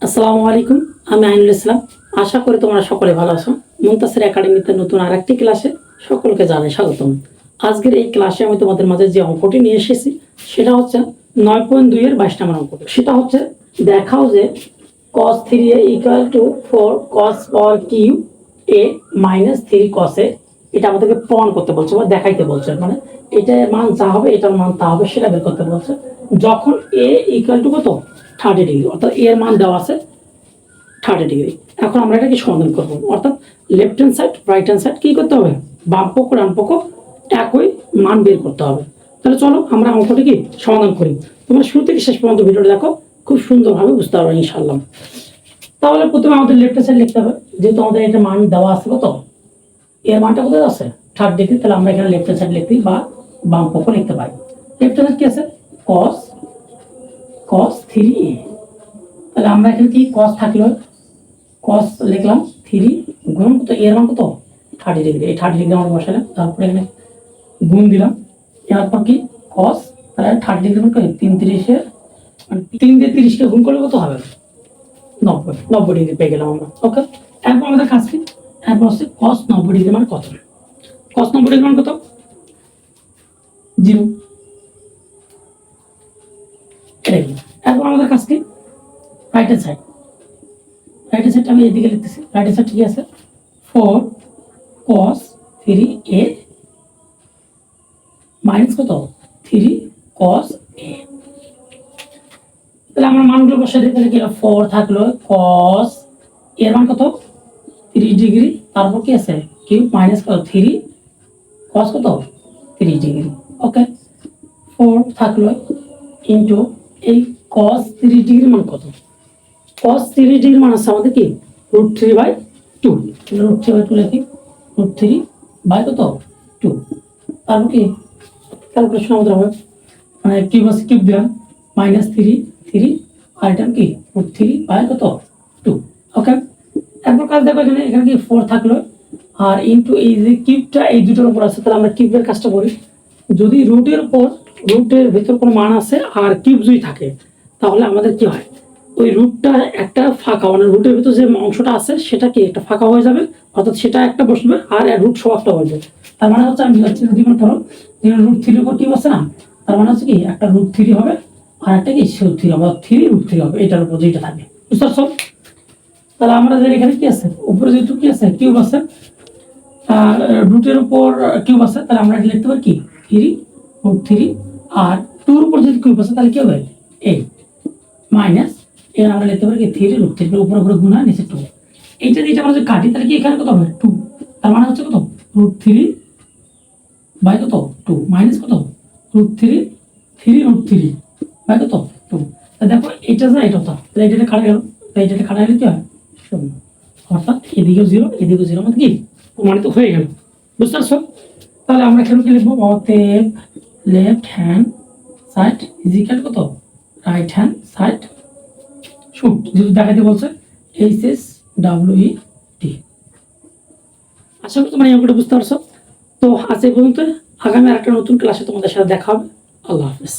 আসসালামু আলাইকুম, আমি আইনুল ইসলাম। আশা করি তোমরা সকলে ভালো আছো। মুনতাসির একাডেমিতে নতুন আরেকটি ক্লাসে সকলকে জানাই স্বাগতম। আজকের এই ক্লাসে আমি তোমাদের মাঝে যে অঙ্কটি নিয়ে এসেছি সেটা হচ্ছে 9.2 এর 22 নম্বর অঙ্ক। সেটা হচ্ছে দেখাও যে cos 3a equal to 4 cos power cube a minus 3 cos a। এটা আমাদেরকে প্রমাণ করতে বলছে বা দেখাইতে বলছে, মানে এটার মান যা হবে এটার মান তা হবে সেটা বের করতে বলছে। যখন a ইকুয়াল টু কত 30 ডিগ্রি, অর্থাৎ এর মান দেওয়া আছে 30 ডিগ্রি। এখন আমরা এটাকে সমাধান করবো, অর্থাৎ left hand side right hand side কি করতে হবে, বাম পক্ষ ডান পক্ষ একই মান বের করতে হবে। তাহলে চলো আমরা অঙ্কটি কি সমাধান করি। তোমরা শুরু থেকে শেষ পর্যন্ত ভিডিওটা দেখো, খুব সুন্দরভাবে বুঝতে পারবে ইনশাআল্লাহ। তাহলে প্রথমে আমাদের লেফট হ্যান্ড সাইড লিখতে হবে, যেহেতু আমাদের এটা মান দেওয়া আছে কত, এর মানটা কোথায় আছে 30 ডিগ্রি। তাহলে আমরা এখানে লেফট হ্যান্ড সাইড লিখতে বা বাম পক্ষ লিখতে পারি। লেফট হ্যান্ড সাইড কি আছে, cos 3a। তাহলে আমরা এখানে কি cos থাকলো, cos লিখলাম 3 গুণ কত, এর মান কত 30 ডিগ্রি। এই 30 ডিগ্রি আমরা বসালাম, তারপরে এখানে গুণ দিলাম। এরপর কি cos, তাহলে 30 ডিগ্রি গুণ করে 3 30 মানে 3 দিয়ে 30 কে গুণ করলে কত হবে 90 ডিগ্রি পেয়ে গেলাম আমরা। ওকে, এরপর আমাদের কাজ কি, এরপর হচ্ছে cos 90 ডিগ্রি মানে কত, cos 90 ডিগ্রি মানে কত 0। এরপর আমাদের কাজ কি, right hand side, right hand side আমি এদিকে লিখতেছি। রাইট হ্যান্ড সাইড ঠিক আছে, 4 cos 3a মাইনাস কত 3 cos a। তাহলে আমরা মানগুলো বসাই দিই। তাহলে কি 4 থাকলো cos এর মান কত 30 ডিগ্রি, তারপর কি আছে কিউব মাইনাস কত 3 cos কত 30 ডিগ্রি। ওকে, 4 থাকলো ইনটু এই cos 30 ডিগ্রি মান কত, cos 30 ডিগ্রি মান আছে আমাদের কি √3/2। √3/2 লিখি, √3 কত 2। তারপর কি ক্যালকুলেশন আমাদের হবে, মানে কিউব আছে কিউব দিলাম মাইনাস 3 আর এটা কি √3 কত 2। ওকে, এরপর কাজ দেখো এখানে কি 4 থাকলো আর ইনটু এই যে কিউবটা এই দুটোর উপর আছে। তাহলে আমরা কিউবের কাজটা করি, যদি রুটের উপর রুটের ভেতর কোনো মান আছে আর কিউব যদি থাকে তাহলে আমাদের কি হয়, ওই রুটটা একটা ফাঁকা, মানে রুটের ভিতর যে অংশটা আছে সেটা কি একটা ফাঁকা হয়ে যাবে, অর্থাৎ সেটা একটা বসবে আর রুট সবটা হয়ে যাবে। তার মানে হচ্ছে আমি যাচ্ছি যদি মনে করো √3 উপর কিউব আছে না, তার মানে হচ্ছে কি একটা √3 হবে আর একটা কি √3 হবে, 3 √3 হবে এটার উপর যেটা থাকে, বুঝতে পারছো। তাহলে আমরা এখানে কি আছে, উপরে যেহেতু কি আছে কিউব আছে আর রুটের উপর কিউব আছে, তাহলে আমরা লিখতে পারি কি 3 √3 আর 2 উপর যদি কিউব আছে তাহলে কি হবে 8 মাইনাস এর আমরা লিখতে পারি কি 3 √3 উপরে গুণ হয় নিচে 2। এইটা দিয়ে আমরা যদি কাটি তাহলে কি এখানে কত হবে 2, তার মানে হচ্ছে কত √3 কত 2 মাইনাস কত √3 কত 2। দেখো এটা যা এটা তো, তাহলে এটা কাটা গেল, তাই এটা কাটা গেলে কি হয় 0, অর্থাৎ এদিকেও 0 এদিকেও 0 মানে কি প্রমাণিত হয়ে গেল, বুঝতে পারছো। তাহলে আমরা এখানে কি লিখবো, অতএব left hand side is equal কত রাইট হ্যান্ড সাইড শুড, যদি দেখাইতে বলছে HSWET। আশা করি তোমরা এই অঙ্কটা বুঝতে পারছো। তো আজ এই পর্যন্ত, আগামী আরেকটা নতুন ক্লাসে তোমাদের সাথে দেখা হবে। আল্লাহ হাফেজ।